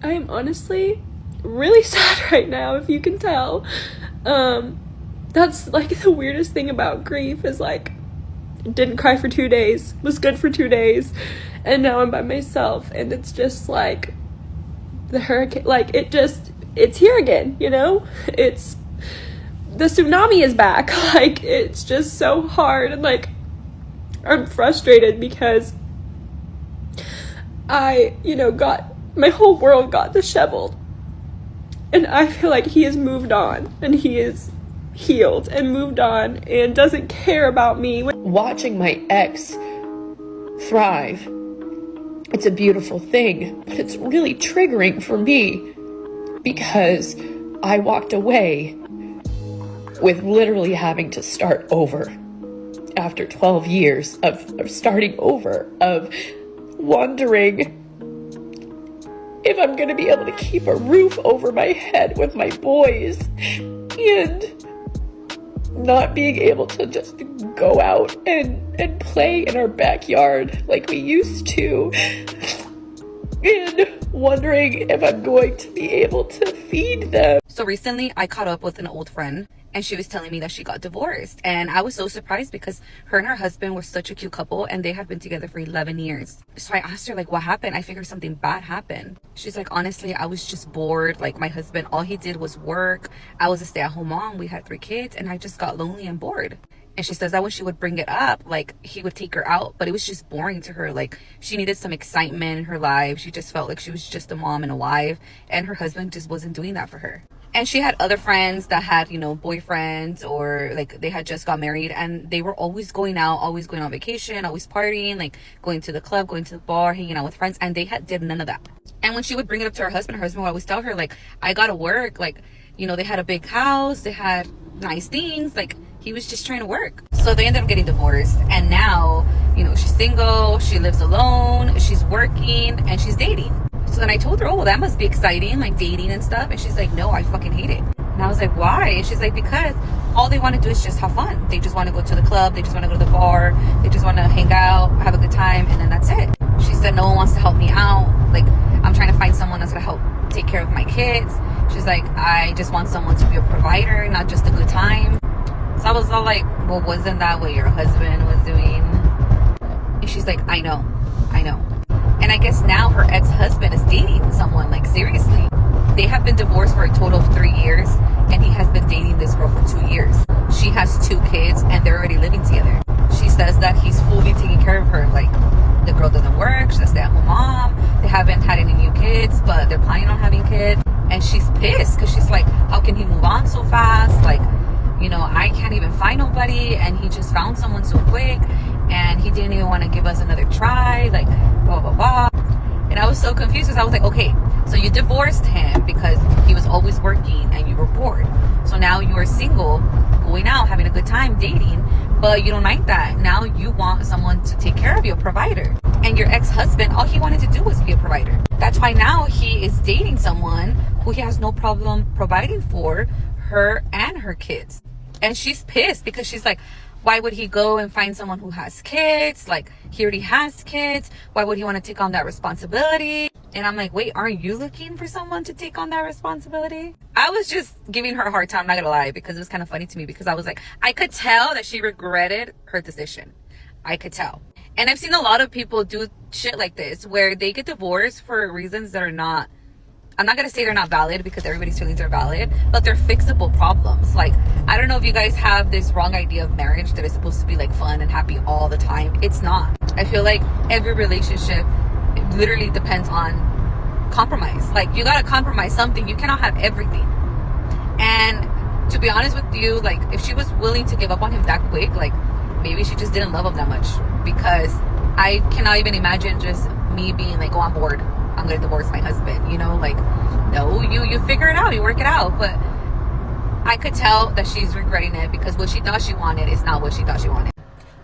I'm honestly really sad right now, if you can tell. That's like the weirdest thing about grief is like, didn't cry for 2 days, was good for 2 days, and now I'm by myself, and it's just like the hurricane, like it's here again, you know? It's, the tsunami is back. Like, it's just so hard, and like, I'm frustrated because I, got, my whole world got disheveled, and I feel like he has moved on, and he is healed and moved on and doesn't care about me. Watching my ex thrive, it's a beautiful thing, but it's really triggering for me because I walked away with literally having to start over after 12 years of starting over, of wondering if I'm going to be able to keep a roof over my head with my boys, and not being able to just go out and play in our backyard like we used to, and wondering if I'm going to be able to feed them. So recently I caught up with an old friend, and she was telling me that she got divorced, and I was so surprised because her and her husband were such a cute couple, and they have been together for 11 years. So I asked her, like, what happened? I figured something bad happened. She's like, honestly, I was just bored. Like, my husband, all he did was work. I was a stay-at-home mom. We had 3 kids, and I just got lonely and bored. And she says that when she would bring it up, like, he would take her out, but it was just boring to her. Like, she needed some excitement in her life. She just felt like she was just a mom and a wife, and her husband just wasn't doing that for her. And she had other friends that had, boyfriends, or like they had just got married, and they were always going out, always going on vacation, always partying, like going to the club, going to the bar, hanging out with friends, and they did none of that. And when she would bring it up to her husband would always tell her, like, I gotta work. Like, they had a big house, they had nice things, like, he was just trying to work. So they ended up getting divorced, and now, she's single, she lives alone, she's working, and she's dating. So then I told her, oh, well, that must be exciting, like dating and stuff. And she's like, no, I fucking hate it. And I was like, why? And she's like, because all they want to do is just have fun. They just want to go to the club. They just want to go to the bar. They just want to hang out, have a good time, and then that's it. She said, no one wants to help me out. Like, I'm trying to find someone that's going to help take care of my kids. She's like, I just want someone to be a provider, not just a good time. So I was all like, well, wasn't that what your husband was doing? And she's like, I know. And I guess now her ex-husband is dating someone, like, seriously. They have been divorced for a total of 3 years, and he has been dating this girl for 2 years. She has 2 kids, and they're already living together. She says that he's fully taking care of her. Like, the girl doesn't work, she's a stay-at-home mom. They haven't had any new kids, but they're planning on having kids. And she's pissed, because she's like, how can he move on so fast? Like, I can't even find nobody, and he just found someone so quick, and he didn't even want to give us another try, like, blah, blah, blah. And I was so confused, because I was like, okay, so you divorced him because he was always working and you were bored. So now you are single, going out, having a good time, dating, but you don't like that. Now you want someone to take care of you, a provider. And your ex-husband, all he wanted to do was be a provider. That's why now he is dating someone who he has no problem providing for her and her kids. And she's pissed because she's like, why would he go and find someone who has kids? Like, he already has kids. Why would he want to take on that responsibility? And I'm like, wait, aren't you looking for someone to take on that responsibility? I was just giving her a hard time, not gonna lie, because it was kind of funny to me, because I was like, I could tell that she regretted her decision. I could tell. And I've seen a lot of people do shit like this, where they get divorced for reasons that are not, I'm not going to say they're not valid, because everybody's feelings are valid, but they're fixable problems. Like, I don't know if you guys have this wrong idea of marriage that is supposed to be like fun and happy all the time. It's not. I feel like every relationship, it literally depends on compromise. Like, you got to compromise something. You cannot have everything. And to be honest with you, like, if she was willing to give up on him that quick, like, maybe she just didn't love him that much, because I cannot even imagine just me being like, oh, I'm bored, I'm gonna divorce my husband, like, no, you figure it out, you work it out. But I could tell that she's regretting it, because what she thought she wanted is not what she thought she wanted.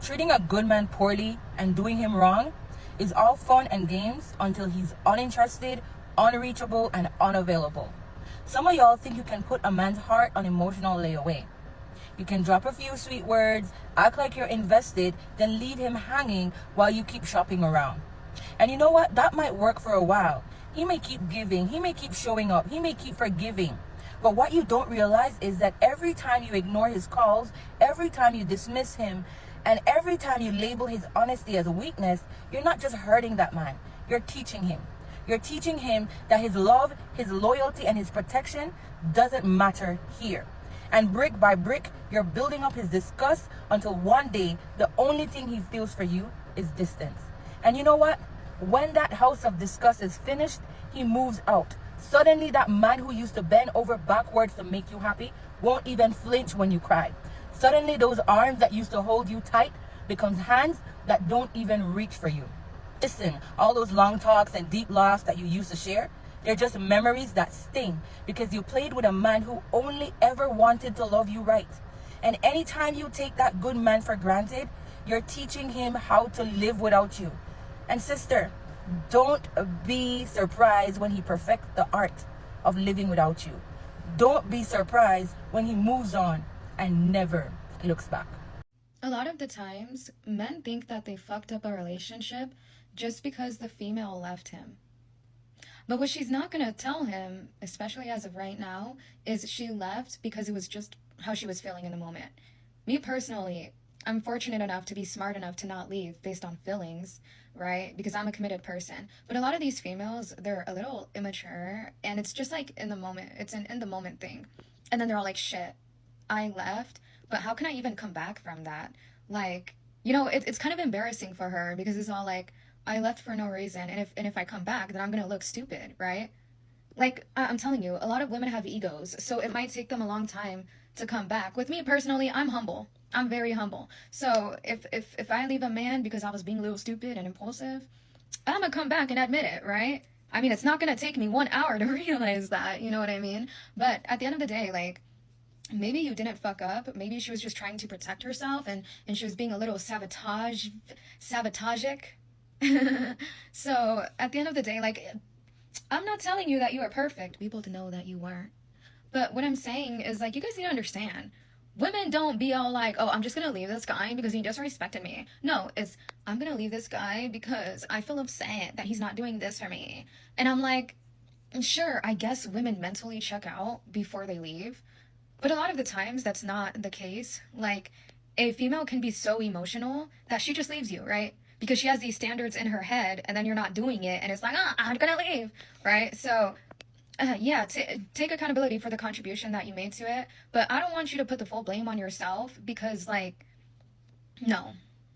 Treating a good man poorly and doing him wrong is all fun and games until he's uninterested, unreachable, and unavailable. Some of y'all think you can put a man's heart on emotional layaway. You can drop a few sweet words, act like you're invested, then leave him hanging while you keep shopping around. And you know what? That might work for a while. He may keep giving. He may keep showing up. He may keep forgiving. But what you don't realize is that every time you ignore his calls, every time you dismiss him, and every time you label his honesty as a weakness, you're not just hurting that man. You're teaching him. You're teaching him that his love, his loyalty, and his protection doesn't matter here. And brick by brick, you're building up his disgust until one day, the only thing he feels for you is distance. And you know what? When that house of disgust is finished, he moves out. Suddenly, that man who used to bend over backwards to make you happy won't even flinch when you cry. Suddenly, those arms that used to hold you tight becomes hands that don't even reach for you. Listen, all those long talks and deep laughs that you used to share, they're just memories that sting because you played with a man who only ever wanted to love you right. And anytime you take that good man for granted, you're teaching him how to live without you. And sister, don't be surprised when he perfects the art of living without you. Don't be surprised when he moves on and never looks back. A lot of the times, men think that they fucked up a relationship just because the female left him. But what she's not going to tell him, especially as of right now, is she left because it was just how she was feeling in the moment. Me personally, I'm fortunate enough to be smart enough to not leave based on feelings, right? Because I'm a committed person. But a lot of these females, they're a little immature, and it's just like in the moment. It's an in the moment thing. And then they're all like, shit, I left, but how can I even come back from that? Like, you know, it's kind of embarrassing for her because it's all like, I left for no reason, and if I come back, then I'm gonna look stupid, right? Like, I'm telling you, a lot of women have egos, so it might take them a long time to come back. With me personally, I'm humble. I'm very humble. So if I leave a man because I was being a little stupid and impulsive, I'm gonna come back and admit it, right? I mean, it's not gonna take me 1 hour to realize that, you know what I mean? But at the end of the day, like, maybe you didn't fuck up. Maybe she was just trying to protect herself, and she was being a little sabotagic. So at the end of the day, like, I'm not telling you that you are perfect. We both know that you weren't. But what I'm saying is, like, you guys need to understand. Women don't be all like, oh, I'm just going to leave this guy because he disrespected me. No, it's, I'm going to leave this guy because I feel upset that he's not doing this for me. And I'm like, sure, I guess women mentally check out before they leave. But a lot of the times that's not the case. Like, a female can be so emotional that she just leaves you, right? Because she has these standards in her head, and then you're not doing it, and it's like, I'm gonna leave, right? So, yeah, take accountability for the contribution that you made to it, but I don't want you to put the full blame on yourself, because, like, no.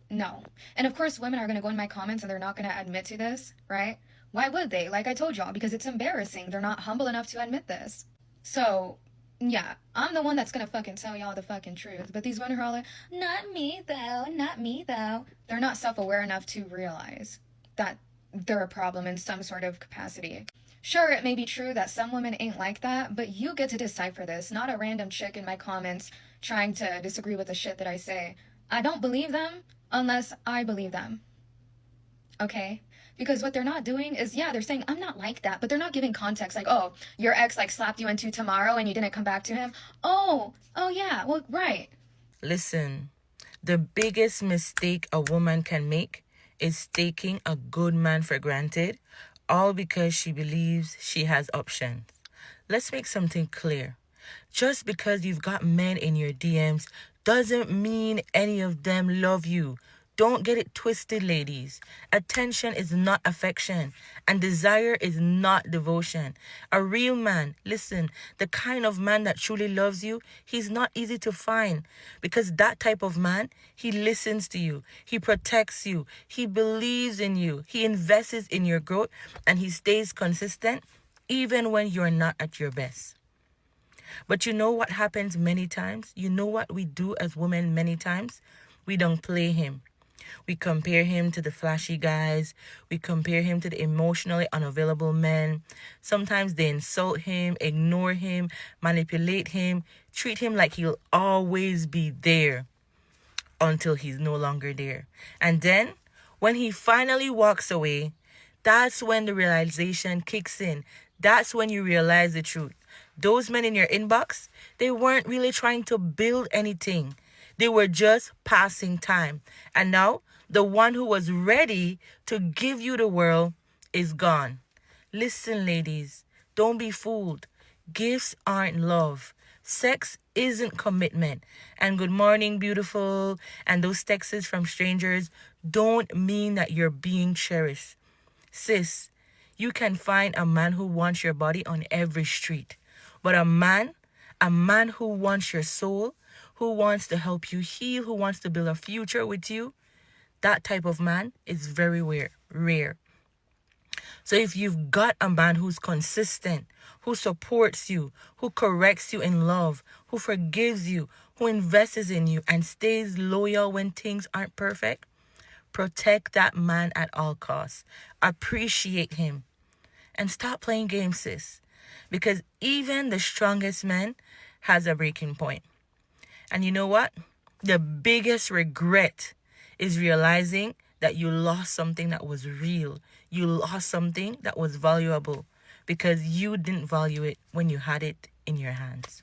And of course, women are gonna go in my comments, and they're not gonna admit to this, right? Why would they? Like I told y'all, because it's embarrassing. They're not humble enough to admit this. So, yeah, I'm the one that's gonna fucking tell y'all the fucking truth. But these women are all like, not me though. They're not self-aware enough to realize that they're a problem in some sort of capacity. Sure, it may be true that some women ain't like that, but you get to decipher this, not a random chick in my comments trying to disagree with the shit that I say. I don't believe them unless I believe them. Okay? Because what they're not doing is, yeah, they're saying, I'm not like that, but they're not giving context, like, oh, your ex, like, slapped you into tomorrow and you didn't come back to him. Oh, yeah, well, right. Listen, the biggest mistake a woman can make is taking a good man for granted, all because she believes she has options. Let's make something clear. Just because you've got men in your DMs doesn't mean any of them love you. Don't get it twisted, ladies. Attention is not affection, and desire is not devotion. A real man, listen, the kind of man that truly loves you, he's not easy to find, because that type of man, he listens to you, he protects you, he believes in you, he invests in your growth, and he stays consistent even when you're not at your best. But you know what happens many times? You know what we do as women many times? We don't play him. We compare him to the flashy guys. We compare him to the emotionally unavailable men. Sometimes they insult him, ignore him, manipulate him, treat him like he'll always be there until he's no longer there. And then, when he finally walks away, that's when the realization kicks in. That's when you realize the truth. Those men in your inbox, they weren't really trying to build anything. They were just passing time. And now, the one who was ready to give you the world is gone. Listen, ladies, don't be fooled. Gifts aren't love. Sex isn't commitment. And good morning, beautiful, and those texts from strangers don't mean that you're being cherished. Sis, you can find a man who wants your body on every street. But a man who wants your soul, who wants to help you heal, who wants to build a future with you, that type of man is very rare. So if you've got a man who's consistent, who supports you, who corrects you in love, who forgives you, who invests in you and stays loyal when things aren't perfect, protect that man at all costs. Appreciate him. And stop playing games, sis. Because even the strongest man has a breaking point. And you know what? The biggest regret is realizing that you lost something that was real. You lost something that was valuable because you didn't value it when you had it in your hands.